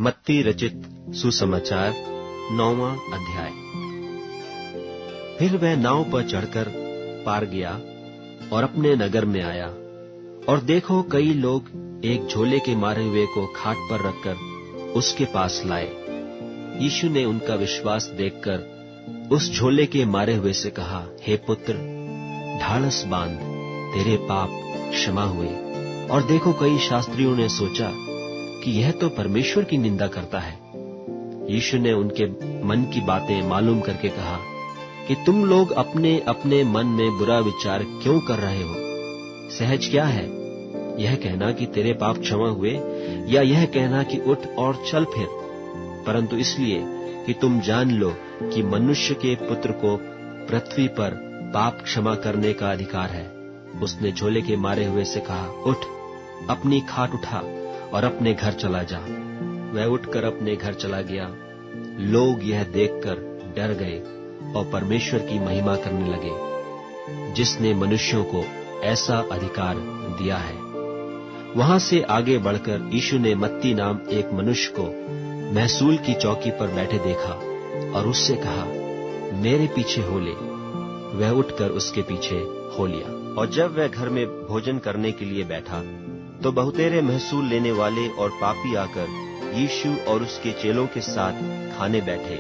मत्ती रचित सुसमाचार 9वां अध्याय। फिर वह नाव पर चढ़कर पार गया और अपने नगर में आया, और देखो कई लोग एक झोले के मारे हुए को खाट पर रखकर उसके पास लाए। यीशु ने उनका विश्वास देखकर उस झोले के मारे हुए से कहा, हे पुत्र, ढाढ़स बांध, तेरे पाप क्षमा हुए। और देखो कई शास्त्रियों ने सोचा कि यह तो परमेश्वर की निंदा करता है। यीशु ने उनके मन की बातें मालूम करके कहा कि तुम लोग अपने अपने मन में बुरा विचार क्यों कर रहे हो? सहज क्या है, यह कहना कि तेरे पाप क्षमा हुए, या यह कहना कि उठ और चल फिर? परंतु इसलिए कि तुम जान लो कि मनुष्य के पुत्र को पृथ्वी पर पाप क्षमा करने का अधिकार है। उसने झोले के मारे हुए से कहा, उठ, अपनी खाट उठा और अपने घर चला जा। वह उठकर अपने घर चला गया। लोग यह देखकर डर गए और परमेश्वर की महिमा करने लगे, जिसने मनुष्यों को ऐसा अधिकार दिया है। वहां से आगे बढ़कर यीशु ने मत्ती नाम एक मनुष्य को महसूल की चौकी पर बैठे देखा और उससे कहा, मेरे पीछे हो ले। वह उठकर उसके पीछे हो लिया। और जब वह घर में भोजन करने के लिए बैठा तो बहुतेरे महसूल लेने वाले और पापी आकर यीशु और उसके चेलों के साथ खाने बैठे।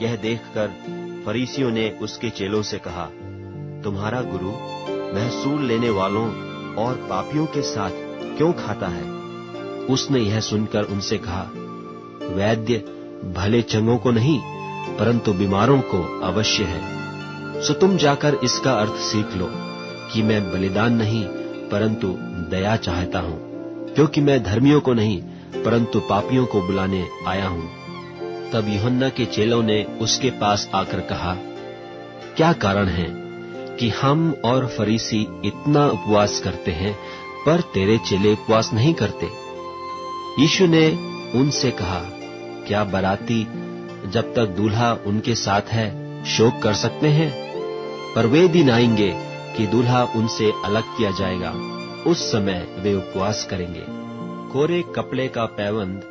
यह देखकर फरीसियों ने उसके चेलों से कहा, तुम्हारा गुरु महसूल लेने वालों और पापियों के साथ क्यों खाता है? उसने यह सुनकर उनसे कहा, वैद्य भले चंगों को नहीं परंतु बीमारों को अवश्य है। सो तुम जाकर इसका अर्थ सीख लो कि मैं बलिदान नहीं परंतु दया चाहता हूं, क्योंकि मैं धर्मियों को नहीं परंतु पापियों को बुलाने आया हूं। तब यूहन्ना के चेलों ने उसके पास आकर कहा, क्या कारण है कि हम और फरीसी इतना उपवास करते हैं पर तेरे चेले उपवास नहीं करते? यीशु ने उनसे कहा, क्या बाराती जब तक दूल्हा उनके साथ है शोक कर सकते हैं? पर वे दिन आएंगे कि दूल्हा उनसे अलग किया जाएगा, उस समय वे उपवास करेंगे। कोरे कपड़े का पैबंद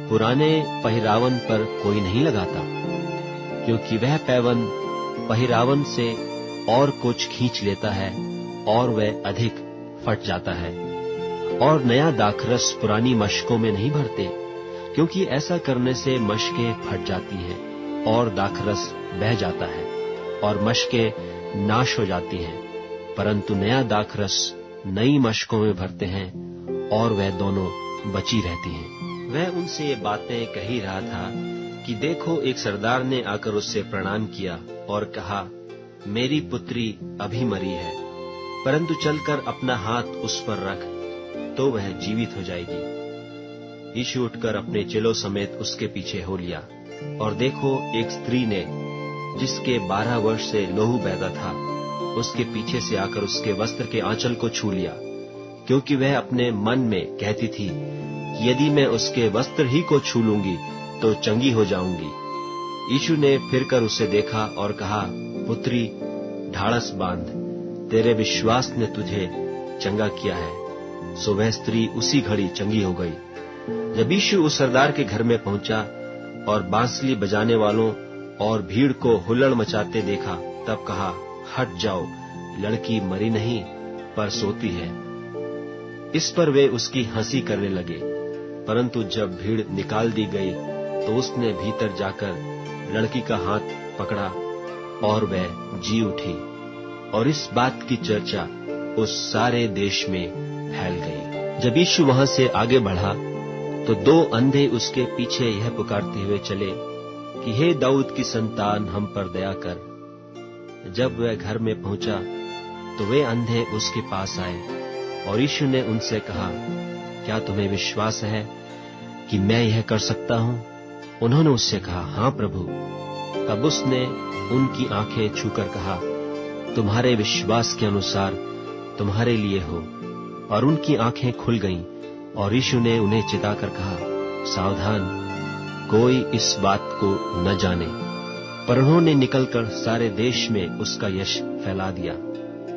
पुराने पहिरावन पर कोई नहीं लगाता, क्योंकि वह पैबंद पहिरावन से और कुछ खींच लेता है और वह अधिक फट जाता है। और नया दाखरस पुरानी मशकों में नहीं भरते, क्योंकि ऐसा करने से मशकें फट जाती हैं और दाखरस बह जाता है और मशकें नाश हो जाती हैं। परंतु नया दाखरस नई मशकों में भरते हैं और वह दोनों बची रहती हैं। वह उनसे ये बातें कह ही रहा था कि देखो एक सरदार ने आकर उससे प्रणाम किया और कहा, मेरी पुत्री अभी मरी है, परंतु चलकर अपना हाथ उस पर रख तो वह जीवित हो जाएगी। यीशु उठकर अपने चेलों समेत उसके पीछे हो लिया। और देखो एक स्त्री ने, जिसके 12 वर्ष से लहू बहता था, उसके पीछे से आकर उसके वस्त्र के आंचल को छू लिया, क्योंकि वह अपने मन में कहती थी कि यदि मैं उसके वस्त्र ही को छू लूंगी तो चंगी हो जाऊंगी। यीशु ने फिरकर उसे देखा और कहा, पुत्री, ढाढ़स बांध, तेरे विश्वास ने तुझे चंगा किया है। सो वह स्त्री उसी घड़ी चंगी हो गई। जब यीशु उस सरदार के घर में पहुंचा और बांसुरी बजाने वालों और भीड़ को हुल्लड़ मचाते देखा, तब कहा, हट जाओ, लड़की मरी नहीं पर सोती है। इस पर वे उसकी हंसी करने लगे। परंतु जब भीड़ निकाल दी गई तो उसने भीतर जाकर लड़की का हाथ पकड़ा और वह जी उठी। और इस बात की चर्चा उस सारे देश में फैल गई। जब यीशु वहां से आगे बढ़ा तो 2 अंधे उसके पीछे यह पुकारते हुए चले कि हे दाऊद की संतान, हम पर दया कर। जब वह घर में पहुंचा तो वे अंधे उसके पास आए और यीशु ने उनसे कहा, क्या तुम्हें विश्वास है कि मैं यह कर सकता हूं? उन्होंने उससे कहा, हाँ प्रभु। तब उसने उनकी आंखें छूकर कहा, तुम्हारे विश्वास के अनुसार तुम्हारे लिए हो। और उनकी आंखें खुल गईं। और यीशु ने उन्हें चिताकर कहा, सावधान, कोई इस बात को न जाने। पर उन्होंने निकलकर सारे देश में उसका यश फैला दिया।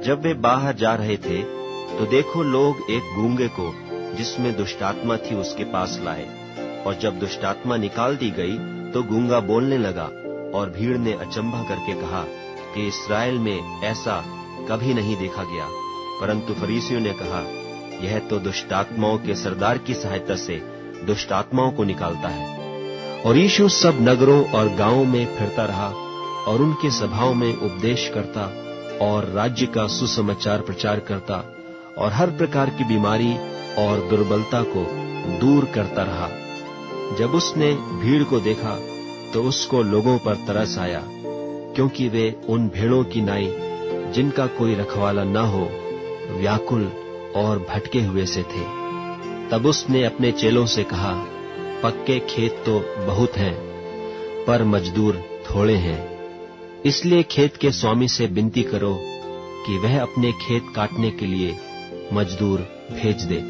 जब वे बाहर जा रहे थे तो देखो लोग एक गूंगे को, जिसमें दुष्टात्मा थी, उसके पास लाए और जब दुष्टात्मा निकाल दी गई तो गूंगा बोलने लगा, और भीड़ ने अचंभा करके कहा कि इस्राएल में ऐसा कभी नहीं देखा गया। परंतु फरीसियों ने कहा, यह तो दुष्टात्माओं के सरदार की सहायता से दुष्टात्माओं को निकालता है। और यीशु सब नगरों और गांवों में फिरता रहा और उनके सभाओं में उपदेश करता और राज्य का सुसमाचार प्रचार करता और हर प्रकार की बीमारी और दुर्बलता को दूर करता रहा। जब उसने भीड़ को देखा तो उसको लोगों पर तरस आया, क्योंकि वे उन भेड़ों की नाई जिनका कोई रखवाला न हो व्याकुल और भटके हुए से थे। तब उसने अपने चेलों से कहा, पक्के खेत तो बहुत हैं, पर मजदूर थोड़े हैं। इसलिए खेत के स्वामी से विनती करो कि वह अपने खेत काटने के लिए मजदूर भेज दे।